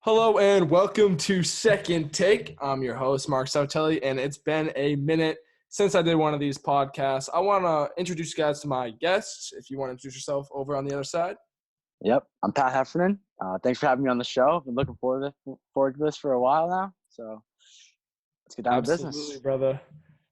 Hello and welcome to Second Take. I'm your host, Mark Sautelli, and it's been a minute since I did one of these podcasts. I want to introduce you guys to my guests. If you want to introduce yourself over on the other side. Yep, I'm Pat Heffernan. Thanks for having me on the show. I've been looking forward to this for a while now. So let's get down to Absolutely, business. brother.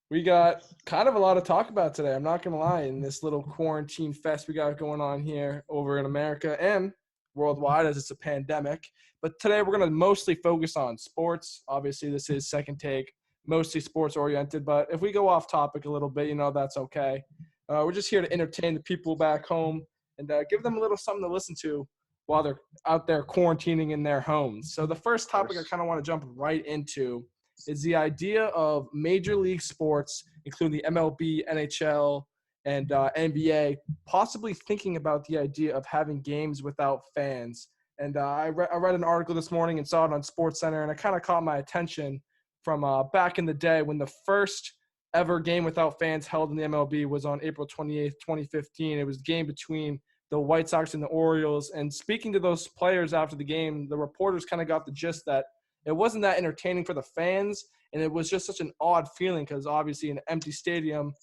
We got kind of a lot to talk about today. I'm not going to lie. In this little quarantine fest we got going on here over in America and worldwide as it's a pandemic. But today we're going to mostly focus on sports. Obviously, this is Second Take, mostly sports oriented. But if we go off topic a little bit, that's okay. We're just here to entertain the people back home and give them a little something to listen to while they're out there quarantining in their homes. So the first topic I kind of want to jump right into is the idea of major league sports, including the MLB, NHL, and NBA, possibly thinking about the idea of having games without fans. And I read an article this morning and saw it on SportsCenter, and it kind of caught my attention from back in the day when the first ever game without fans held in the MLB was on April 28th, 2015. It was a game between the White Sox and the Orioles. And speaking to those players after the game, the reporters kind of got the gist that it wasn't that entertaining for the fans, and it was just such an odd feeling because obviously an empty stadium,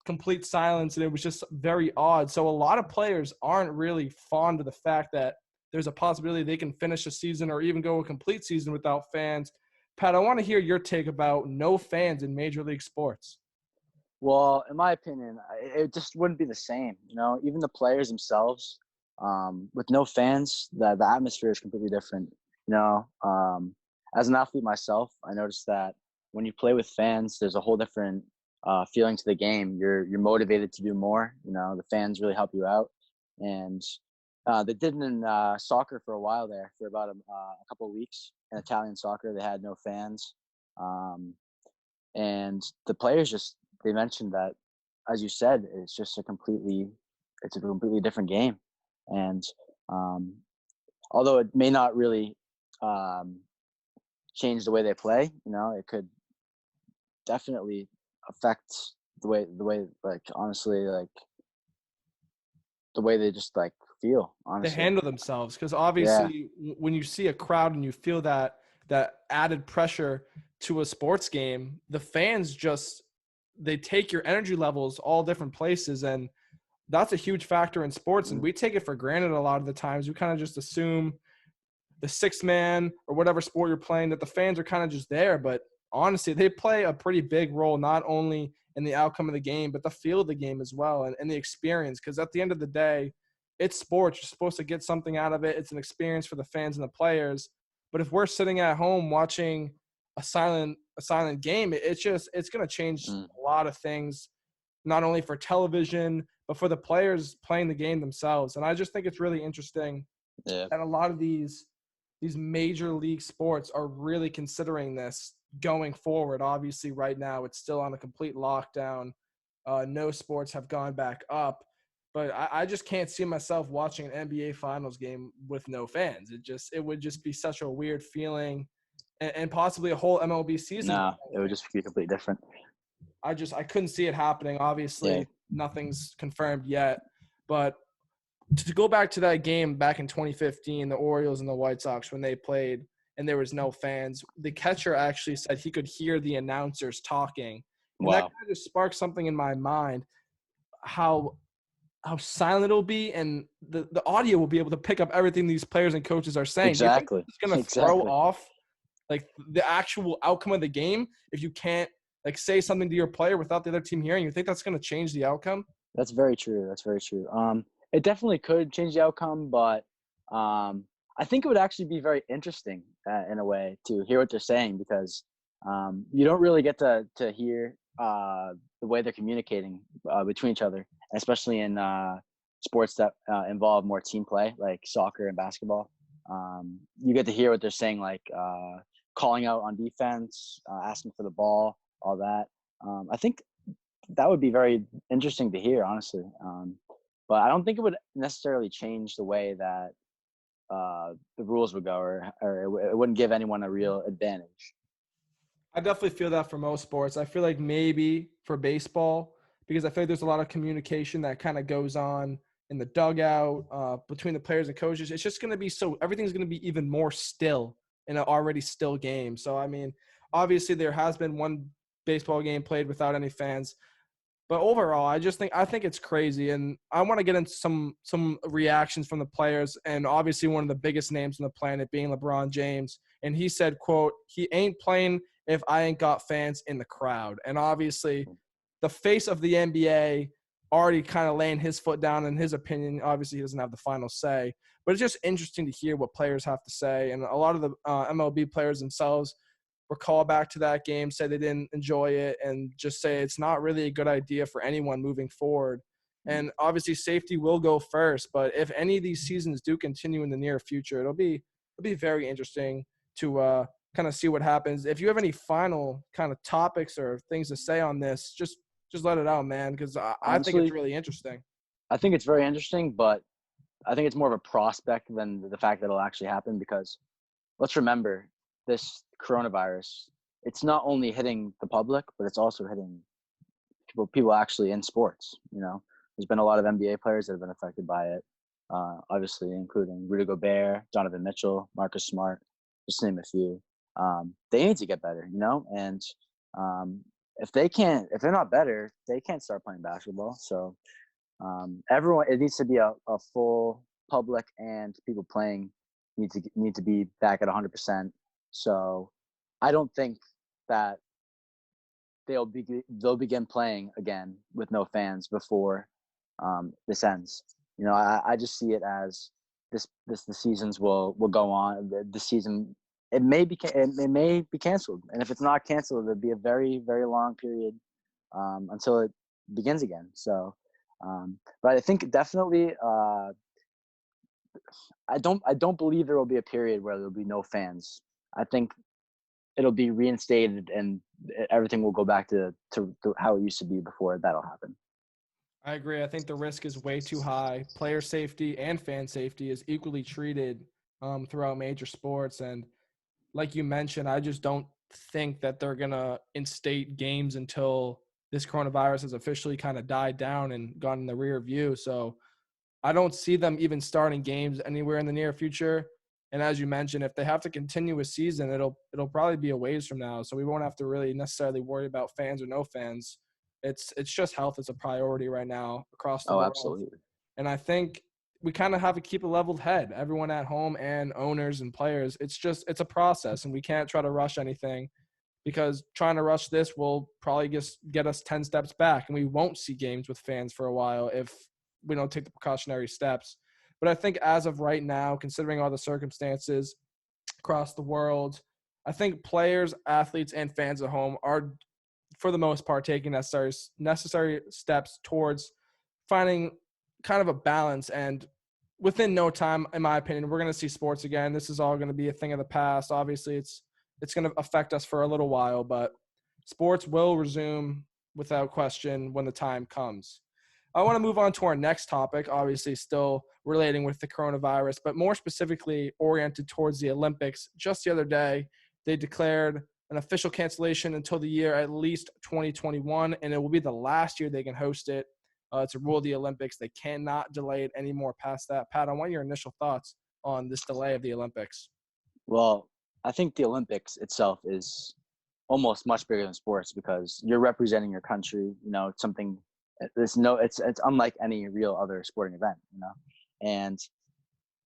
complete silence, and it was just very odd. So a lot of players aren't really fond of the fact that there's a possibility they can finish a season or even go a complete season without fans. Pat, I want to hear your take about no fans in Major League sports. Well, in my opinion, it just wouldn't be the same. Even the players themselves, with no fans, the atmosphere is completely different. As an athlete myself, I noticed that when you play with fans, there's a whole different feeling to the game. You're motivated to do more. The fans really help you out, and they did in soccer for a while there for about a couple of weeks. In Italian soccer, they had no fans, and the players they mentioned that, as you said, it's a completely different game, and although it may not really change the way they play, it could definitely affect the way like honestly like the way they just like feel To honestly. handle themselves, because Yeah. obviously when you see a crowd and you feel that added pressure to a sports game, the fans just they take your energy levels all different places, and that's a huge factor in sports, and Mm. we take it for granted a lot of the times. We kind of just assume the sixth man or whatever sport you're playing that the fans are kind of just there, but honestly they play a pretty big role not only in the outcome of the game but the feel of the game as well, and the experience, because at the end of the day it's sports. You're supposed to get something out of it. It's an experience for the fans and the players. But if we're sitting at home watching a silent game, it's going to change Mm. a lot of things, not only for television but for the players playing the game themselves. And I just think it's really interesting Yeah. that a lot of these major league sports are really considering this going forward. Obviously, right now it's still on a complete lockdown. No sports have gone back up, but I just can't see myself watching an NBA Finals game with no fans. It would just be such a weird feeling, and possibly a whole MLB season. No, it would just be completely different. I couldn't see it happening. Yeah. Obviously, nothing's confirmed yet, but to go back to that game back in 2015, the Orioles and the White Sox, when they played and there was no fans, the catcher actually said he could hear the announcers talking. And that Wow. kind of just sparked something in my mind, how silent it'll be, and the audio will be able to pick up everything these players and coaches are saying. Do you think Exactly. it's going to throw Exactly. off like the actual outcome of the game if you can't like say something to your player without the other team hearing? You think that's going to change the outcome? That's very true. That's very true. It definitely could change the outcome, but I think it would actually be very interesting in a way to hear what they're saying, because you don't really get to hear the way they're communicating between each other, especially in sports that involve more team play, like soccer and basketball. You get to hear what they're saying, like calling out on defense, asking for the ball, all that. I think that would be very interesting to hear, honestly. But I don't think it would necessarily change the way that the rules would go, or it wouldn't give anyone a real advantage. I definitely feel that for most sports. I feel like maybe for baseball, because I feel like there's a lot of communication that kind of goes on in the dugout, between the players and coaches. It's just going to be everything's going to be even more still in an already still game. So, I mean, obviously there has been one baseball game played without any fans. But overall, I think it's crazy, and I want to get into some reactions from the players, and obviously one of the biggest names on the planet being LeBron James. And he said, "quote He ain't playing if I ain't got fans in the crowd." And obviously, the face of the NBA already kind of laying his foot down in his opinion. Obviously, he doesn't have the final say, but it's just interesting to hear what players have to say, and a lot of the MLB players themselves recall back to that game, say they didn't enjoy it, and just say it's not really a good idea for anyone moving forward. And obviously, safety will go first. But if any of these seasons do continue in the near future, it'll be very interesting to kind of see what happens. If you have any final kind of topics or things to say on this, just let it out, man, because I think it's Honestly, really interesting. I think it's very interesting, but I think it's more of a prospect than the fact that it'll actually happen because let's remember this coronavirus, it's not only hitting the public, but it's also hitting people actually in sports. There's been a lot of NBA players that have been affected by it, obviously, including Rudy Gobert, Donovan Mitchell, Marcus Smart, just to name a few. They need to get better, and if they're not better, they can't start playing basketball. So everyone, it needs to be a full public and people playing need to be back at 100%. So I don't think that they'll begin playing again with no fans before this ends. I just see it as the seasons will go on. The season it may be canceled, and if it's not canceled, it'll be a very very long period until it begins again. So, but I think definitely I don't believe there will be a period where there'll be no fans. I think it'll be reinstated and everything will go back to how it used to be before that'll happen. I agree. I think the risk is way too high. Player safety and fan safety is equally treated throughout major sports. And like you mentioned, I just don't think that they're going to instate games until this coronavirus has officially kind of died down and gone in the rear view. So I don't see them even starting games anywhere in the near future. And as you mentioned, if they have to continue a season, it'll probably be a ways from now. So we won't have to really necessarily worry about fans or no fans. It's just health is a priority right now across the Oh, world. absolutely. And I think we kind of have to keep a leveled head, everyone at home and owners and players. It's a process, and we can't try to rush anything because trying to rush this will probably just get us 10 steps back, and we won't see games with fans for a while if we don't take the precautionary steps. But I think as of right now, considering all the circumstances across the world, I think players, athletes, and fans at home are, for the most part, taking necessary steps towards finding kind of a balance. And within no time, in my opinion, we're going to see sports again. This is all going to be a thing of the past. Obviously, it's going to affect us for a little while, but sports will resume without question when the time comes. I want to move on to our next topic, obviously still relating with the coronavirus, but more specifically oriented towards the Olympics. Just the other day, they declared an official cancellation until the year at least 2021, and it will be the last year they can host it. To rule the Olympics. They cannot delay it anymore past that. Pat, I want your initial thoughts on this delay of the Olympics. Well, I think the Olympics itself is almost much bigger than sports because you're representing your country. It's something. It's unlike any real other sporting event. And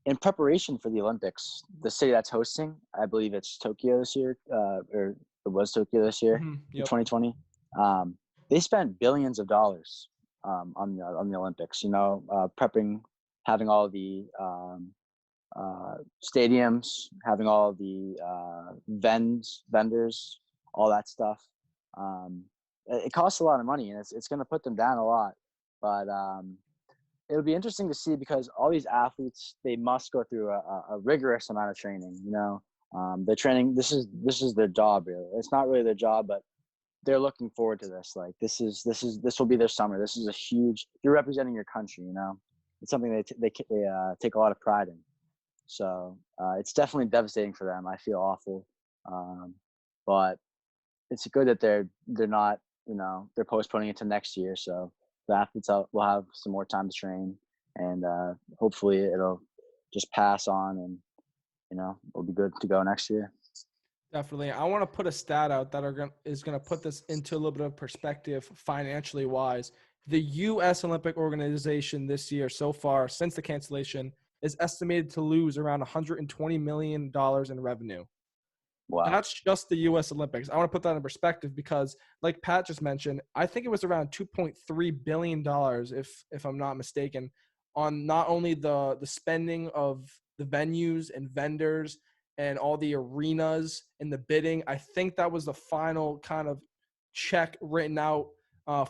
in preparation for the Olympics, the city that's hosting, I believe it's Tokyo this year, or it was Tokyo this year in Yep. 2020. They spent billions of dollars on the Olympics. Prepping, having all the stadiums, having all the vendors, all that stuff. It costs a lot of money, and it's going to put them down a lot. But it'll be interesting to see because all these athletes, they must go through a rigorous amount of training. They're training. This is their job. Really, it's not really their job, but they're looking forward to this. Like this will be their summer. This is a huge. You're representing your country. It's something they take a lot of pride in. So it's definitely devastating for them. I feel awful, but it's good that they're not. They're postponing it to next year. So the athletes will have some more time to train. and hopefully it'll just pass on, and we'll be good to go next year. Definitely. I want to put a stat out that is going to put this into a little bit of perspective financially wise. The U.S. Olympic Organization this year so far, since the cancellation, is estimated to lose around $120 million in revenue. Wow. That's just the U.S. Olympics. I want to put that in perspective because, like Pat just mentioned, I think it was around $2.3 billion, if I'm not mistaken, on not only the spending of the venues and vendors and all the arenas and the bidding. I think that was the final kind of check written out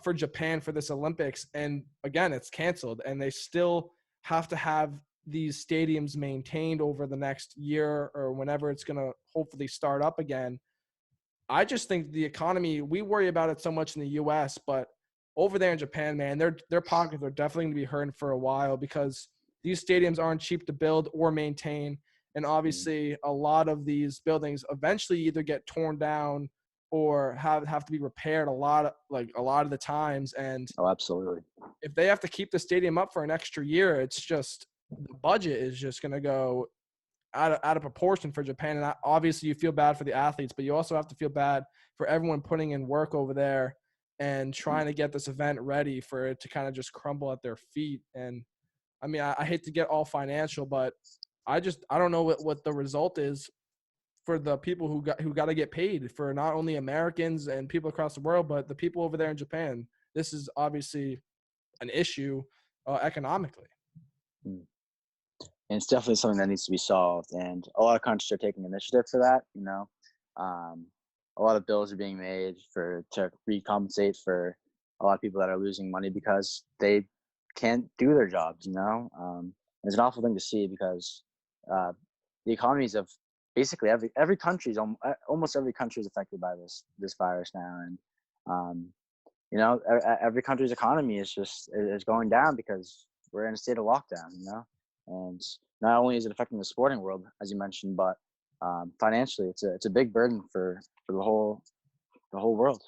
for Japan for this Olympics. And again, it's canceled, and they still have to have these stadiums maintained over the next year or whenever it's going to hopefully start up again. I just think the economy, we worry about it so much in the US, but over there in Japan, man, their pockets are definitely going to be hurting for a while because these stadiums aren't cheap to build or maintain. And obviously a lot of these buildings eventually either get torn down or have to be repaired a lot of the times. And Oh, absolutely. if they have to keep the stadium up for an extra year, it's just the budget is just going to go out of proportion for Japan. And obviously you feel bad for the athletes, but you also have to feel bad for everyone putting in work over there and trying to get this event ready for it to kind of just crumble at their feet. And I mean, I hate to get all financial, but I don't know what the result is for the people who got to get paid, for not only Americans and people across the world, but the people over there in Japan. This is obviously an issue economically. Mm. And it's definitely something that needs to be solved, and a lot of countries are taking initiative for that. Um, a lot of bills are being made to recompensate for a lot of people that are losing money because they can't do their jobs. It's an awful thing to see because the economies of basically every country is almost every country is affected by this virus now, and um, every country's economy is going down because we're in a state of lockdown. And not only is it affecting the sporting world, as you mentioned, but financially, it's a big burden for the whole world.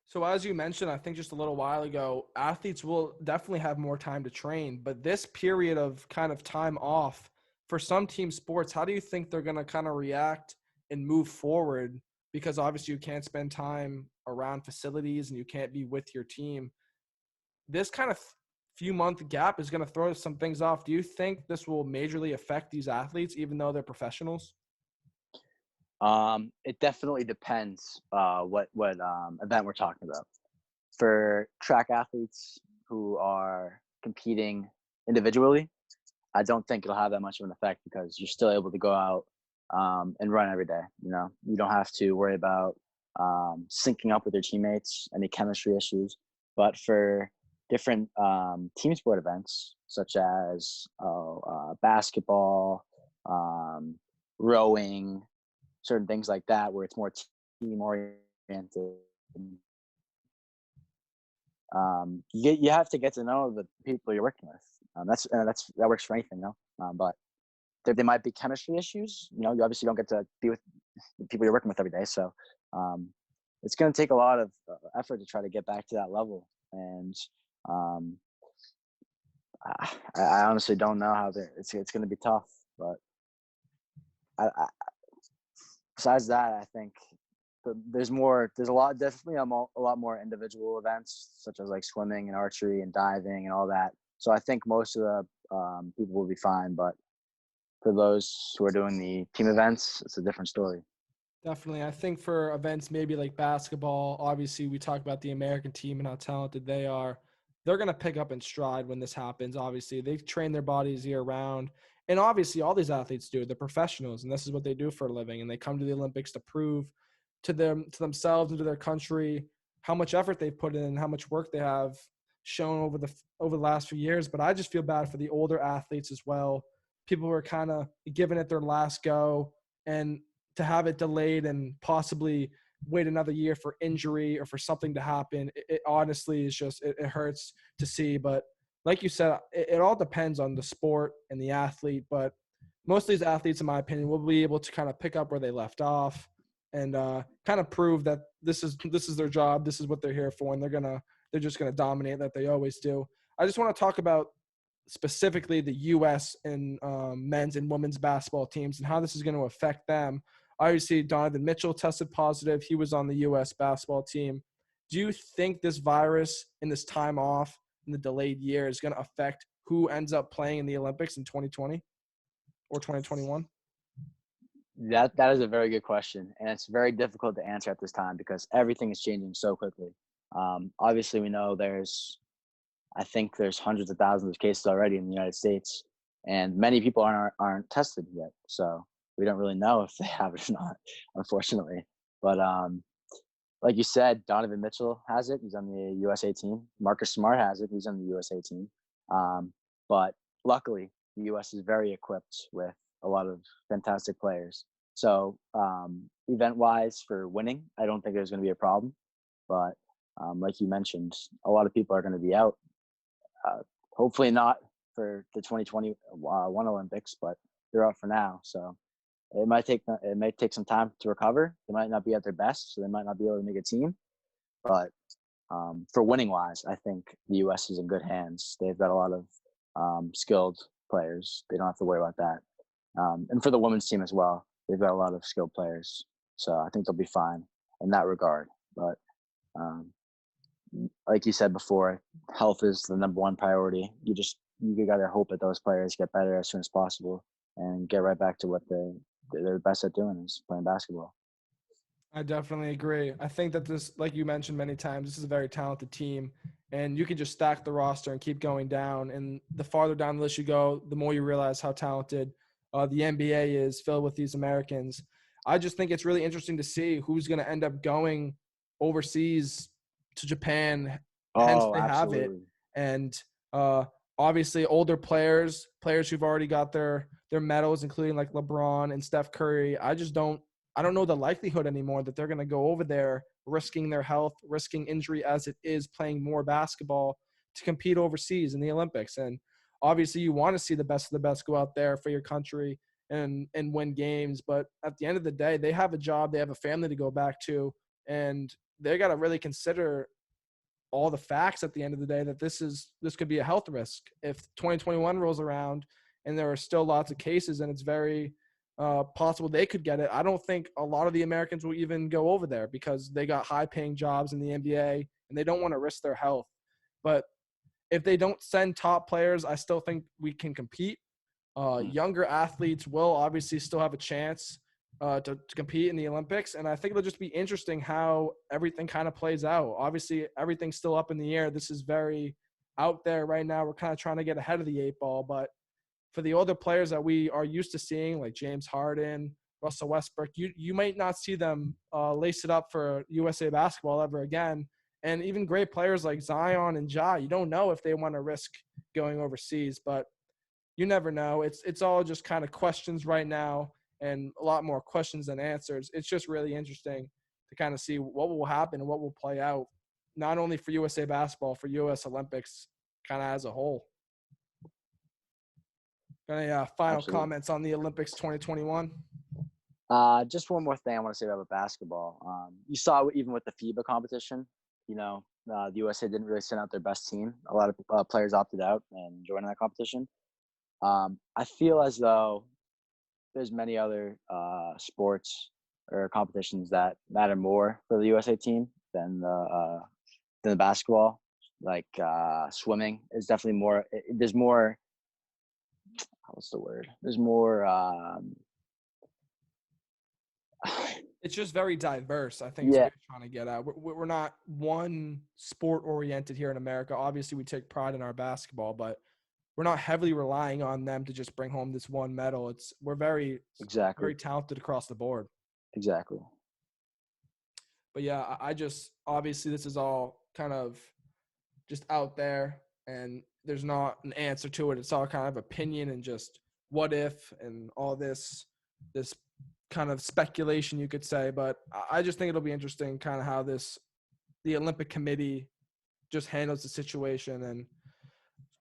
So as you mentioned, I think just a little while ago, athletes will definitely have more time to train, but this period of kind of time off for some team sports, how do you think they're going to kind of react and move forward? Because obviously you can't spend time around facilities and you can't be with your team. This kind of few month gap is going to throw some things off. Do you think this will majorly affect these athletes, even though they're professionals? It definitely depends what event we're talking about. For track athletes who are competing individually, I don't think it'll have that much of an effect because you're still able to go out and run every day. You don't have to worry about syncing up with your teammates, any chemistry issues. But for different team sport events, such as basketball, rowing, certain things like that, where it's more team oriented, you have to get to know the people you're working with. That works for anything, but there might be chemistry issues. You obviously don't get to be with the people you're working with every day, so it's going to take a lot of effort to try to get back to that level. And um, I honestly don't know how it's going to be tough. But besides that, I think there's definitely a lot more individual events, such as like swimming and archery and diving and all that. So I think most of the people will be fine. But for those who are doing the team events, it's a different story. Definitely. I think for events maybe like basketball, obviously we talk about the American team and how talented they are. They're going to pick up in stride when this happens. Obviously, they train their bodies year round. And obviously, all these athletes do. They're professionals, and this is what they do for a living. And they come to the Olympics to prove to themselves and to their country how much effort they've put in, how much work they have shown over the last few years. But I just feel bad for the older athletes as well. People who are kind of giving it their last go, and to have it delayed and possibly wait another year for injury or for something to happen, it honestly is just it hurts to see. But like you said, it all depends on the sport and the athlete. But most of these athletes, in my opinion, will be able to kind of pick up where they left off and kind of prove that this is their job, this is what they're here for, and they're just gonna dominate like they always do. I just want to talk about specifically the U.S. and men's and women's basketball teams and how this is going to affect them. Obviously, Donovan Mitchell tested positive. He was on the U.S. basketball team. Do you think this virus and this time off in the delayed year is going to affect who ends up playing in the Olympics in 2020 or 2021? That is a very good question, and it's very difficult to answer at this time because everything is changing so quickly. Obviously, we know I think there's hundreds of thousands of cases already in the United States, and many people aren't tested yet. So we don't really know if they have it or not, unfortunately. But like you said, Donovan Mitchell has it. He's on the USA team. Marcus Smart has it. He's on the USA team. But luckily, the US is very equipped with a lot of fantastic players. So event-wise for winning, I don't think there's going to be a problem. But like you mentioned, a lot of people are going to be out. Hopefully not for the 2021 Olympics, but they're out for now. So it might take some time to recover. They might not be at their best, so they might not be able to make a team. But for winning wise, I think the U.S. is in good hands. They've got a lot of skilled players. They don't have to worry about that. And for the women's team as well, they've got a lot of skilled players. So I think they'll be fine in that regard. But like you said before, health is the number one priority. You got to hope that those players get better as soon as possible and get right back to what they're best at doing, is playing basketball. I definitely agree. I think that this, like you mentioned many times, this is a very talented team, and you can just stack the roster and keep going down. And the farther down the list you go, the more you realize how talented the NBA is, filled with these Americans. I just think it's really interesting to see who's going to end up going overseas to Japan. Hence, Oh, they have it. absolutely. And obviously, older players who've already got their medals, including like LeBron and Steph Curry. I don't know the likelihood anymore that they're going to go over there risking their health, risking injury as it is, playing more basketball to compete overseas in the Olympics. And obviously you want to see the best of the best go out there for your country and win games. But at the end of the day, they have a job, they have a family to go back to, and they got to really consider all the facts at the end of the day that this could be a health risk. If 2021 rolls around and there are still lots of cases and it's very possible they could get it, I don't think a lot of the Americans will even go over there because they got high-paying jobs in the NBA and they don't want to risk their health. But if they don't send top players, I still think we can compete. Younger athletes will obviously still have a chance to compete in the Olympics, and I think it'll just be interesting how everything kind of plays out. Obviously, everything's still up in the air. This is very out there right now. We're kind of trying to get ahead of the eight ball, but for the older players that we are used to seeing, like James Harden, Russell Westbrook, you might not see them lace it up for USA basketball ever again. And even great players like Zion and Ja, you don't know if they want to risk going overseas, but you never know. It's all just kind of questions right now, and a lot more questions than answers. It's just really interesting to kind of see what will happen and what will play out, not only for USA basketball, for US Olympics kind of as a whole. Any final Absolutely. comments on the Olympics 2021? Just one more thing I want to say about basketball. You saw even with the FIBA competition, the USA didn't really send out their best team. A lot of players opted out and joined that competition. I feel as though there's many other sports or competitions that matter more for the USA team than the basketball. Like swimming is definitely more. There's more. What's the word? There's more. It's just very diverse, I think, is Yeah, what you're trying to get at. We're not one sport oriented here in America. Obviously, we take pride in our basketball, but we're not heavily relying on them to just bring home this one medal. We're very, exactly, very talented across the board. exactly. But yeah, I just obviously this is all kind of just out there, and there's not an answer to it. It's all kind of opinion and just what if and all this kind of speculation, you could say. But I just think it'll be interesting kind of how the Olympic Committee just handles the situation. And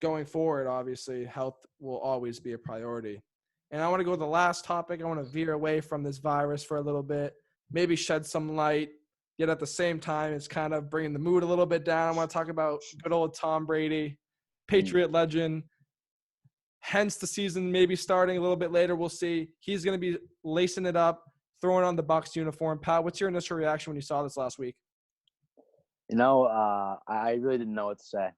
going forward, obviously, health will always be a priority. And I want to go to the last topic. I want to veer away from this virus for a little bit, maybe shed some light, yet at the same time, it's kind of bringing the mood a little bit down. I want to talk about good old Tom Brady. Patriot legend. Hence the season maybe starting a little bit later. We'll see. He's going to be lacing it up, throwing on the Bucs uniform. Pat, what's your initial reaction when you saw this last week? I really didn't know what to say.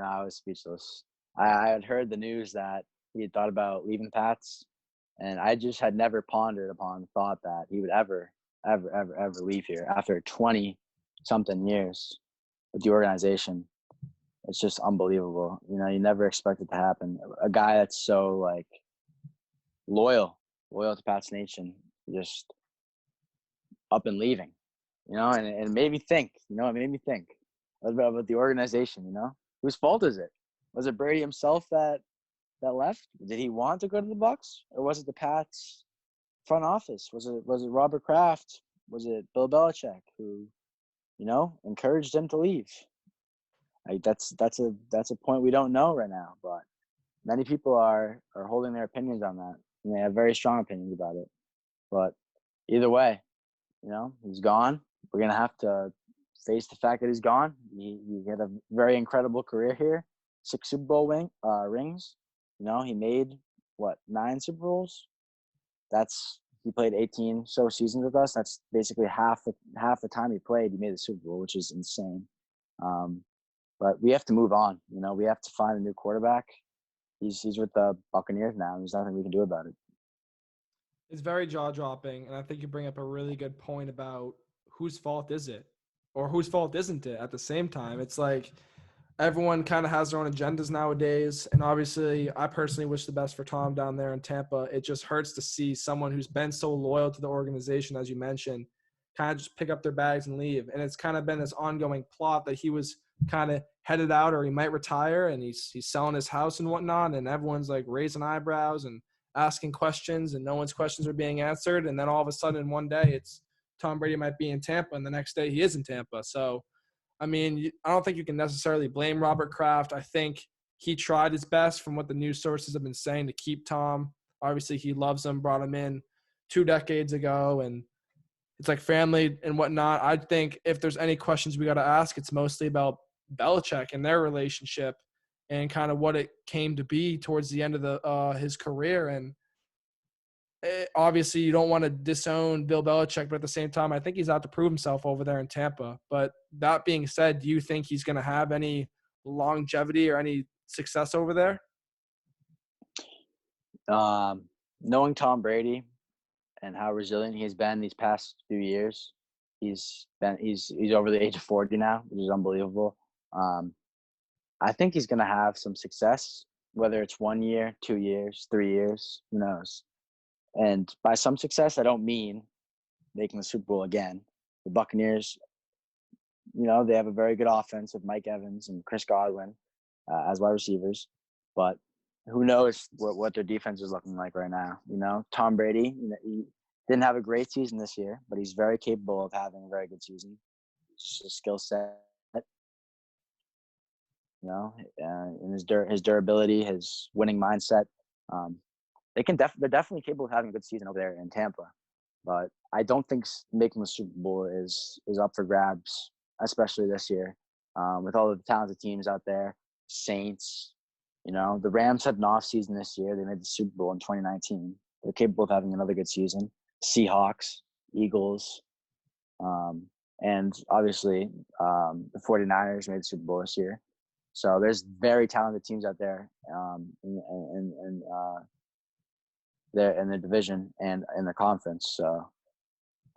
I was speechless. I had heard the news that he had thought about leaving Pats, and I just had never pondered upon the thought that he would ever leave here after 20-something years with the organization. It's just unbelievable. You never expect it to happen. A guy that's so, like, loyal to Pats Nation, just up and leaving. And it made me think. It made me think about the organization. Whose fault is it? Was it Brady himself that left? Did he want to go to the Bucs, or was it the Pats front office? Was it Robert Kraft? Was it Bill Belichick who, encouraged him to leave? That's a point we don't know right now, but many people are holding their opinions on that, and they have very strong opinions about it. But either way, he's gone. We're gonna have to face the fact that he's gone. He had a very incredible career here, 6 Super Bowl rings. He made 9 Super Bowls. He played 18 so seasons with us. That's basically half the time he played. He made the Super Bowl, which is insane. But we have to move on. We have to find a new quarterback. He's with the Buccaneers now. There's nothing we can do about it. It's very jaw-dropping, and I think you bring up a really good point about whose fault is it, or whose fault isn't it at the same time. It's like everyone kind of has their own agendas nowadays, and obviously I personally wish the best for Tom down there in Tampa. It just hurts to see someone who's been so loyal to the organization, as you mentioned, kind of just pick up their bags and leave. And it's kind of been this ongoing plot that he was kind of headed out or he might retire, and he's selling his house and whatnot, and everyone's like raising eyebrows and asking questions, and no one's questions are being answered. And then all of a sudden one day it's Tom Brady might be in Tampa, and the next day he is in Tampa. So, I mean, I don't think you can necessarily blame Robert Kraft. I think he tried his best from what the news sources have been saying to keep Tom. Obviously, he loves him, brought him in 2 decades ago, and it's like family and whatnot. I think if there's any questions we got to ask, it's mostly about Belichick and their relationship and kind of what it came to be towards the end of his career. And obviously you don't want to disown Bill Belichick, but at the same time, I think he's out to prove himself over there in Tampa. But that being said, do you think he's going to have any longevity or any success over there? Knowing Tom Brady and how resilient he's been these past few years, he's over the age of 40 now, which is unbelievable. I think he's going to have some success, whether it's 1 year, 2 years, 3 years, who knows? And by some success, I don't mean making the Super Bowl again. The Buccaneers, they have a very good offense with Mike Evans and Chris Godwin as wide receivers. But who knows what their defense is looking like right now. Tom Brady, he didn't have a great season this year, but he's very capable of having a very good season. It's just a skill set. And his durability, his winning mindset. They're definitely capable of having a good season over there in Tampa, but I don't think making the Super Bowl is up for grabs, especially this year, with all of the talented teams out there. Saints, the Rams had an off season this year. They made the Super Bowl in 2019. They're capable of having another good season. Seahawks, Eagles, and obviously the 49ers made the Super Bowl this year. So there's very talented teams out there in the division and in the conference. So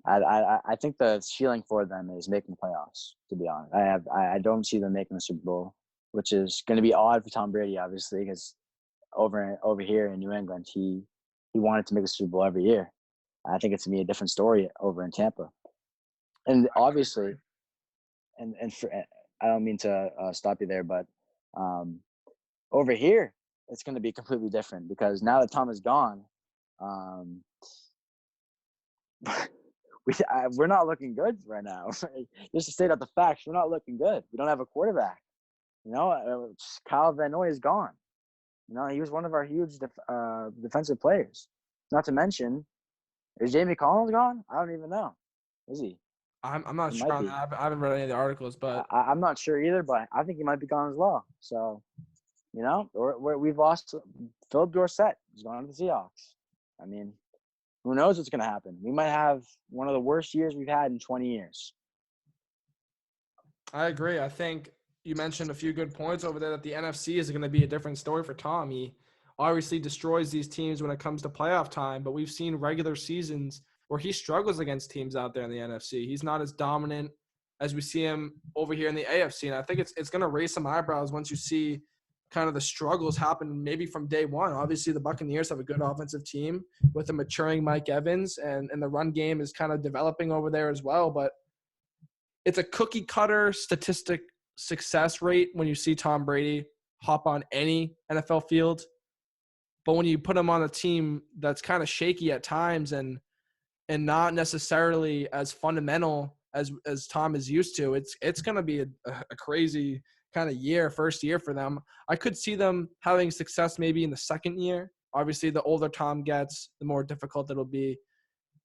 I think the ceiling for them is making the playoffs, to be honest. I don't see them making the Super Bowl, which is going to be odd for Tom Brady, obviously, because over here in New England, he wanted to make the Super Bowl every year. I think it's going to be a different story over in Tampa. And obviously, and for, I don't mean to stop you there, but over here, it's going to be completely different because now that Tom is gone, we're not looking good right now. Just to state out the facts, we're not looking good. We don't have a quarterback. Kyle Van Noy is gone. He was one of our huge defensive players. Not to mention, is Jamie Collins gone? I don't even know. Is he? I'm not sure on that. I haven't read any of the articles, but I'm not sure either. But I think he might be gone as well. So or we've lost Philip Dorsett. He's gone to the Seahawks. I mean, who knows what's going to happen? We might have one of the worst years we've had in 20 years. I agree. I think you mentioned a few good points over there that the NFC is going to be a different story for Tom. He obviously destroys these teams when it comes to playoff time, but we've seen regular seasons where he struggles against teams out there in the NFC. He's not as dominant as we see him over here in the AFC. And I think it's going to raise some eyebrows once you see kind of the struggles happen maybe from day one. Obviously, the Buccaneers have a good offensive team with a maturing Mike Evans, and the run game is kind of developing over there as well. But it's a cookie cutter statistic success rate when you see Tom Brady hop on any NFL field. But when you put him on a team that's kind of shaky at times and not necessarily as fundamental as Tom is used to, it's going to be a crazy kind of first year for them. I could see them having success maybe in the second year. Obviously, the older Tom gets, the more difficult it'll be.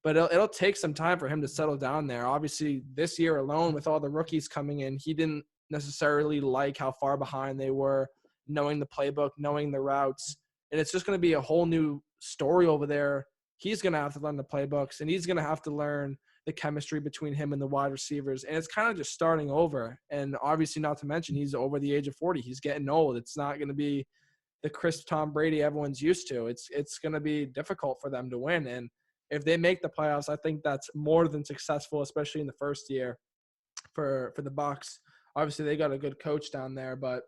But it'll take some time for him to settle down there. Obviously, this year alone, with all the rookies coming in, he didn't necessarily like how far behind they were, knowing the playbook, knowing the routes. And it's just going to be a whole new story over there. He's going to have to learn the playbooks, and he's going to have to learn the chemistry between him and the wide receivers. And it's kind of just starting over. And obviously, not to mention, he's over the age of 40. He's getting old. It's not going to be the crisp Tom Brady everyone's used to. It's going to be difficult for them to win. And if they make the playoffs, I think that's more than successful, especially in the first year for the Bucs. Obviously, they got a good coach down there, but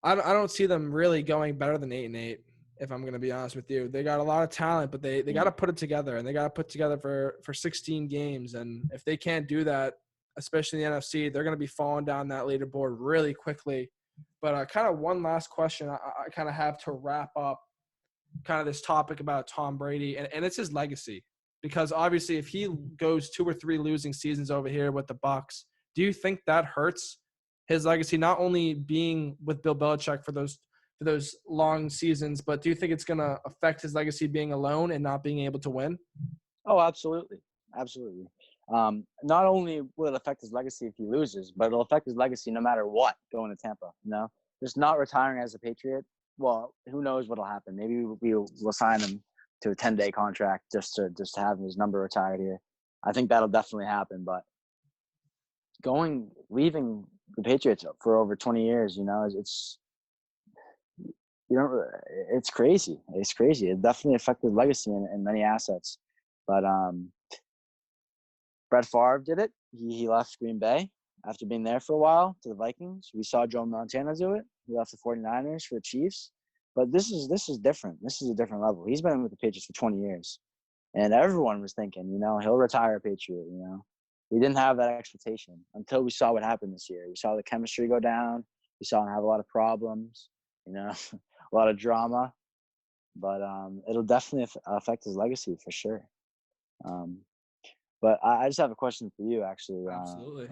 I don't see them really going better than 8-8. If I'm going to be honest with you, they got a lot of talent, but they got to put it together, and they got to put together for 16 games. And if they can't do that, especially in the NFC, they're going to be falling down that leaderboard really quickly. But kind of one last question I kind of have to wrap up kind of this topic about Tom Brady, and it's his legacy. Because obviously, if he goes 2 or 3 losing seasons over here with the Bucs, do you think that hurts his legacy? Not only being with Bill Belichick for those long seasons, but do you think it's going to affect his legacy being alone and not being able to win? Oh, absolutely, absolutely. Not only will it affect his legacy if he loses, but it'll affect his legacy no matter what going to Tampa. Just not retiring as a Patriot. Well, who knows what'll happen? Maybe we'll sign him to a 10-day contract just to have his number retired here. I think that'll definitely happen. But leaving the Patriots for over 20 years, it's crazy. It's crazy. It definitely affected legacy in many assets. But Brett Favre did it. He left Green Bay after being there for a while to the Vikings. We saw Joe Montana do it. He left the 49ers for the Chiefs. But this is different. This is a different level. He's been with the Patriots for 20 years. And everyone was thinking, he'll retire a Patriot, We didn't have that expectation until we saw what happened this year. We saw the chemistry go down. We saw him have a lot of problems, a lot of drama. But it'll definitely affect his legacy for sure. But I just have a question for you, actually. Absolutely.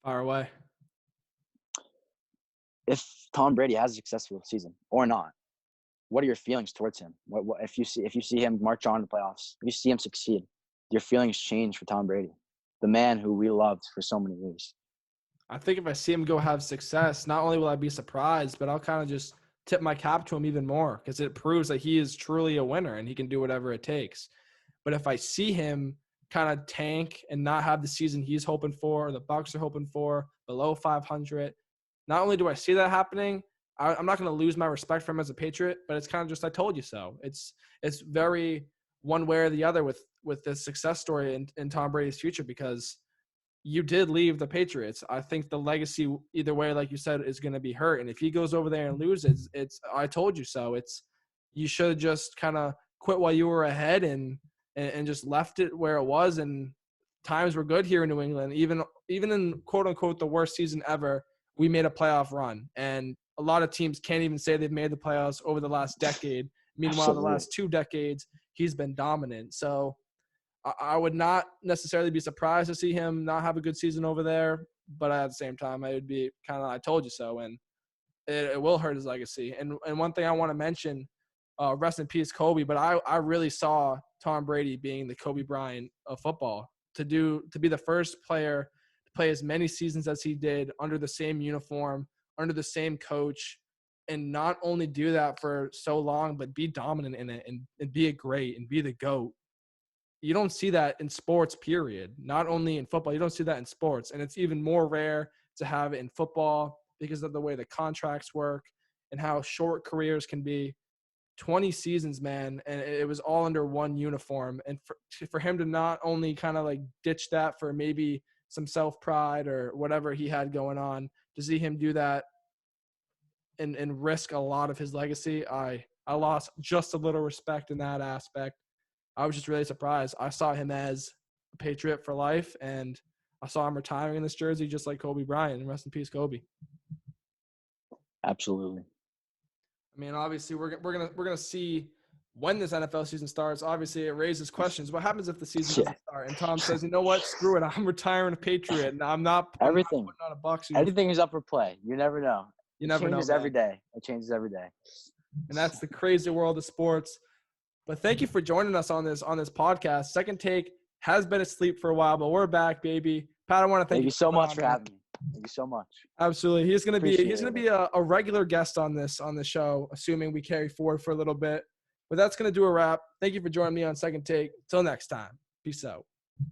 Fire away. If Tom Brady has a successful season or not, what are your feelings towards him? What if you see him march on to the playoffs, if you see him succeed, your feelings change for Tom Brady, the man who we loved for so many years? I think if I see him go have success, not only will I be surprised, but I'll kind of just tip my cap to him even more because it proves that he is truly a winner and he can do whatever it takes. But if I see him kind of tank and not have the season he's hoping for or the Bucs are hoping for, below 500, not only do I see that happening, I'm not going to lose my respect for him as a Patriot, but it's kind of just I told you so. It's very one way or the other with this success story in Tom Brady's future because you did leave the Patriots. I think the legacy either way, like you said, is going to be hurt. And if he goes over there and loses, it's I told you so. You should have just kind of quit while you were ahead and just left it where it was. And times were good here in New England. Even in quote unquote the worst season ever, we made a playoff run. And a lot of teams can't even say they've made the playoffs over the last decade. Meanwhile, Absolutely. the last 2 decades, he's been dominant. So I would not necessarily be surprised to see him not have a good season over there. But at the same time, I would be kind of I told you so. And it will hurt his legacy. And one thing I want to mention, rest in peace, Kobe. But I really saw Tom Brady being the Kobe Bryant of football to be the first player to play as many seasons as he did under the same uniform, under the same coach, and not only do that for so long, but be dominant in it and be a great and be the GOAT. You don't see that in sports, period. Not only in football, you don't see that in sports. And it's even more rare to have it in football because of the way the contracts work and how short careers can be. 20 seasons, man, and it was all under one uniform. And for him to not only kind of like ditch that for maybe some self-pride or whatever he had going on, to see him do that and risk a lot of his legacy, I lost just a little respect in that aspect. I was just really surprised. I saw him as a Patriot for life, and I saw him retiring in this jersey just like Kobe Bryant. And rest in peace, Kobe. Absolutely. I mean, obviously, we're gonna see when this NFL season starts. Obviously, it raises questions. What happens if the season doesn't start? And Tom says, "You know what? Screw it. I'm retiring a Patriot, and I'm not putting on a Bucs uniform." Everything is up for play. You never know. You never know. It changes every day. It changes every day. And that's the crazy world of sports. But thank you for joining us on this podcast. Second Take has been asleep for a while, but we're back, baby. Pat, I want to thank you so much for having me. Thank you so much. Absolutely. He's gonna be a regular guest on the show, assuming we carry forward for a little bit. But that's gonna do a wrap. Thank you for joining me on Second Take. Till next time. Peace out.